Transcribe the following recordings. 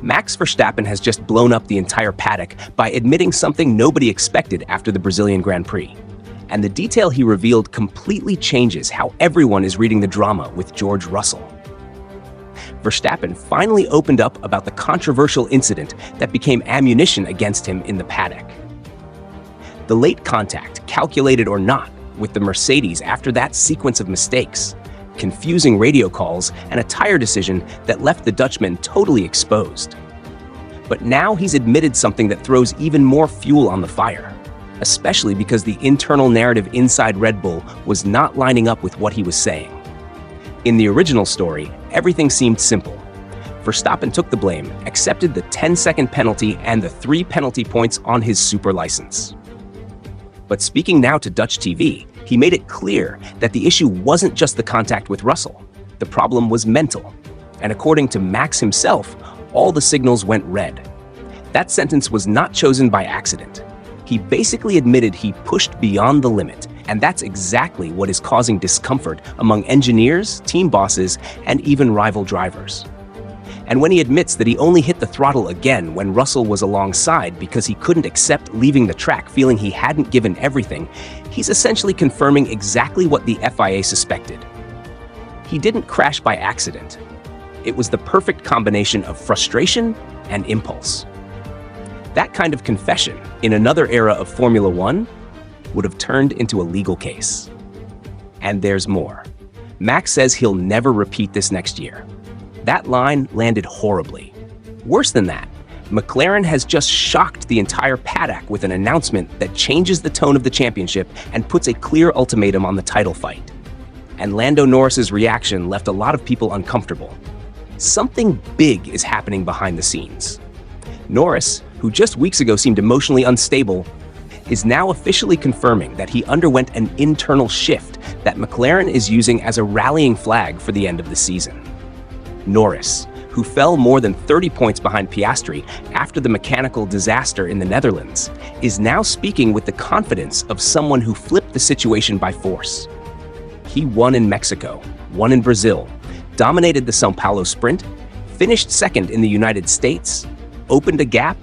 Max Verstappen has just blown up the entire paddock by admitting something nobody expected after the Brazilian Grand Prix. And the detail he revealed completely changes how everyone is reading the drama with George Russell. Verstappen finally opened up about the controversial incident that became ammunition against him in the paddock. The late contact, calculated or not, with the Mercedes after that sequence of mistakes, confusing radio calls, and a tire decision that left the Dutchman totally exposed. But now he's admitted something that throws even more fuel on the fire, especially because the internal narrative inside Red Bull was not lining up with what he was saying. In the original story, everything seemed simple. Verstappen took the blame, accepted the 10-second penalty and the 3 penalty points on his super license. But speaking now to Dutch TV, he made it clear that the issue wasn't just the contact with Russell. The problem was mental. And according to Max himself, all the signals went red. That sentence was not chosen by accident. He basically admitted he pushed beyond the limit, and that's exactly what is causing discomfort among engineers, team bosses, and even rival drivers. And when he admits that he only hit the throttle again when Russell was alongside because he couldn't accept leaving the track feeling he hadn't given everything, he's essentially confirming exactly what the FIA suspected. He didn't crash by accident. It was the perfect combination of frustration and impulse. That kind of confession, in another era of Formula One, would have turned into a legal case. And there's more. Max says he'll never repeat this next year. That line landed horribly. Worse than that, McLaren has just shocked the entire paddock with an announcement that changes the tone of the championship and puts a clear ultimatum on the title fight. And Lando Norris's reaction left a lot of people uncomfortable. Something big is happening behind the scenes. Norris, who just weeks ago seemed emotionally unstable, is now officially confirming that he underwent an internal shift that McLaren is using as a rallying flag for the end of the season. Norris, who fell more than 30 points behind Piastri after the mechanical disaster in the Netherlands, is now speaking with the confidence of someone who flipped the situation by force. He won in Mexico, won in Brazil, dominated the São Paulo sprint, finished second in the United States, opened a gap,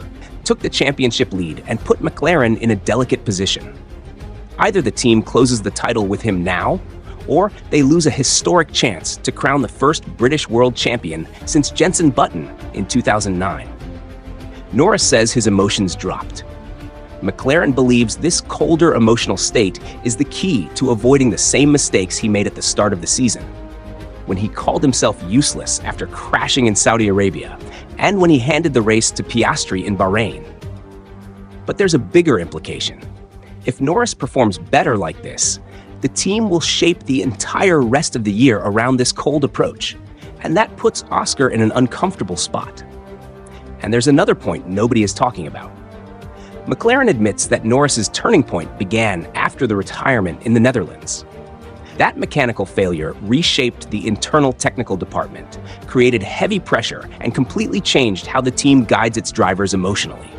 took the championship lead, and put McLaren in a delicate position. Either the team closes the title with him now, or they lose a historic chance to crown the first British world champion since Jenson Button in 2009. Norris says his emotions dropped. McLaren believes this colder emotional state is the key to avoiding the same mistakes he made at the start of the season, when he called himself useless after crashing in Saudi Arabia, and when he handed the race to Piastri in Bahrain. But there's a bigger implication. If Norris performs better like this, the team will shape the entire rest of the year around this cold approach, and that puts Oscar in an uncomfortable spot. And there's another point nobody is talking about. McLaren admits that Norris's turning point began after the retirement in the Netherlands. That mechanical failure reshaped the internal technical department, created heavy pressure, and completely changed how the team guides its drivers emotionally.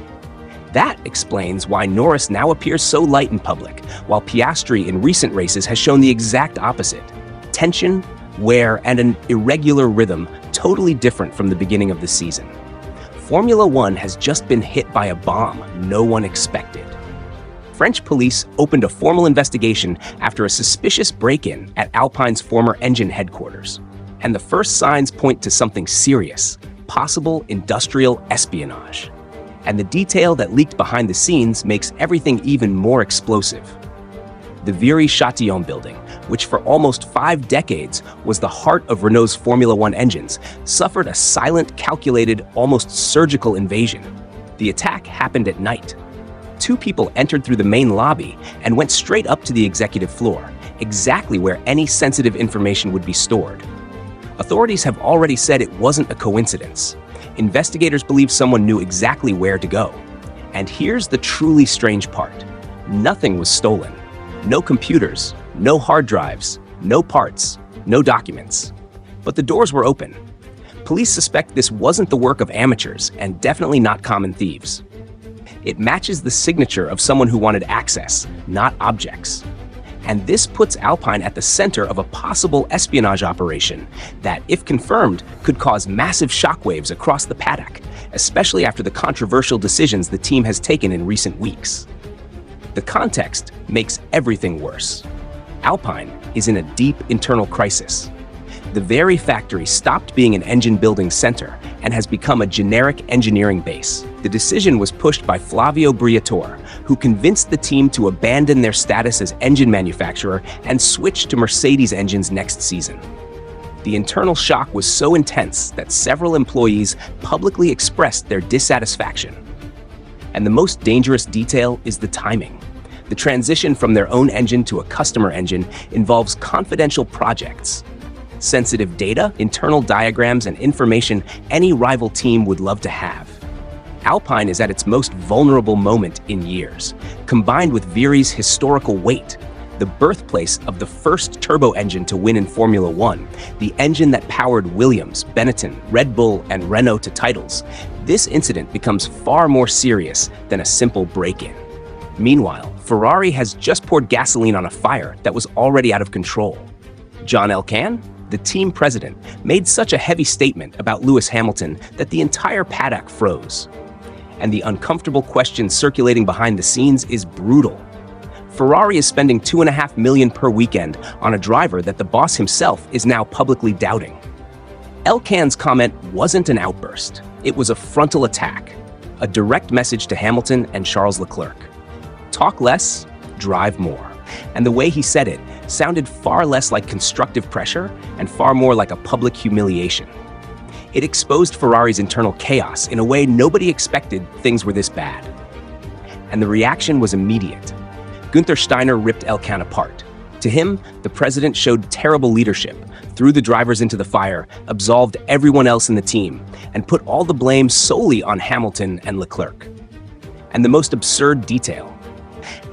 That explains why Norris now appears so light in public, while Piastri in recent races has shown the exact opposite. Tension, wear, and an irregular rhythm totally different from the beginning of the season. Formula One has just been hit by a bomb no one expected. French police opened a formal investigation after a suspicious break-in at Alpine's former engine headquarters. And the first signs point to something serious, possible industrial espionage. And the detail that leaked behind the scenes makes everything even more explosive. The Viry-Châtillon building, which for almost 5 decades was the heart of Renault's Formula One engines, suffered a silent, calculated, almost surgical invasion. The attack happened at night. 2 people entered through the main lobby and went straight up to the executive floor, exactly where any sensitive information would be stored. Authorities have already said it wasn't a coincidence. Investigators believe someone knew exactly where to go. And here's the truly strange part. Nothing was stolen. No computers, no hard drives, no parts, no documents. But the doors were open. Police suspect this wasn't the work of amateurs and definitely not common thieves. It matches the signature of someone who wanted access, not objects. And this puts Alpine at the center of a possible espionage operation that, if confirmed, could cause massive shockwaves across the paddock, especially after the controversial decisions the team has taken in recent weeks. The context makes everything worse. Alpine is in a deep internal crisis. The very factory stopped being an engine-building center and has become a generic engineering base. The decision was pushed by Flavio Briatore, who convinced the team to abandon their status as engine manufacturer and switch to Mercedes engines next season. The internal shock was so intense that several employees publicly expressed their dissatisfaction. And the most dangerous detail is the timing. The transition from their own engine to a customer engine involves confidential projects, sensitive data, internal diagrams, and information any rival team would love to have. Alpine is at its most vulnerable moment in years, combined with Viri's historical weight, the birthplace of the first turbo engine to win in Formula One, the engine that powered Williams, Benetton, Red Bull, and Renault to titles. This incident becomes far more serious than a simple break-in. Meanwhile, Ferrari has just poured gasoline on a fire that was already out of control. John Elkann, the team president, made such a heavy statement about Lewis Hamilton that the entire paddock froze. And the uncomfortable question circulating behind the scenes is brutal. Ferrari is spending $2.5 million per weekend on a driver that the boss himself is now publicly doubting. Elkann's comment wasn't an outburst. It was a frontal attack, a direct message to Hamilton and Charles Leclerc. Talk less, drive more. And the way he said it sounded far less like constructive pressure and far more like a public humiliation. It exposed Ferrari's internal chaos in a way nobody expected things were this bad. And the reaction was immediate. Günther Steiner ripped Elkann apart. To him, the president showed terrible leadership, threw the drivers into the fire, absolved everyone else in the team, and put all the blame solely on Hamilton and Leclerc. And the most absurd detail: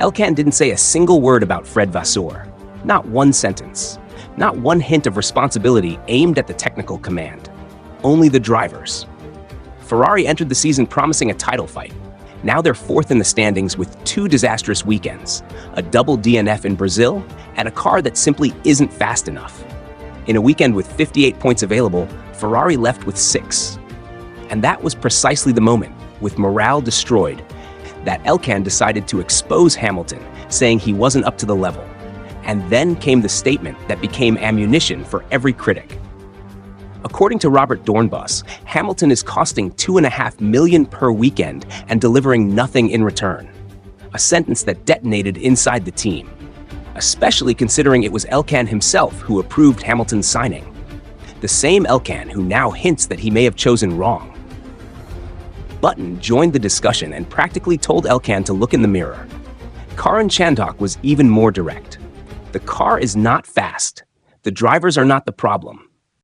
Elkann didn't say a single word about Fred Vasseur. Not one sentence. Not one hint of responsibility aimed at the technical command. Only the drivers. Ferrari entered the season promising a title fight. Now they're fourth in the standings with 2 disastrous weekends, a double DNF in Brazil, and a car that simply isn't fast enough. In a weekend with 58 points available, Ferrari left with 6. And that was precisely the moment, with morale destroyed, that Elkann decided to expose Hamilton, saying he wasn't up to the level. And then came the statement that became ammunition for every critic. According to Robert Dornbos, Hamilton is costing $2.5 million per weekend and delivering nothing in return. A sentence that detonated inside the team, especially considering it was Elkann himself who approved Hamilton's signing. The same Elkann who now hints that he may have chosen wrong. Button joined the discussion and practically told Elkann to look in the mirror. Karan Chandhok was even more direct. The car is not fast. The drivers are not the problem.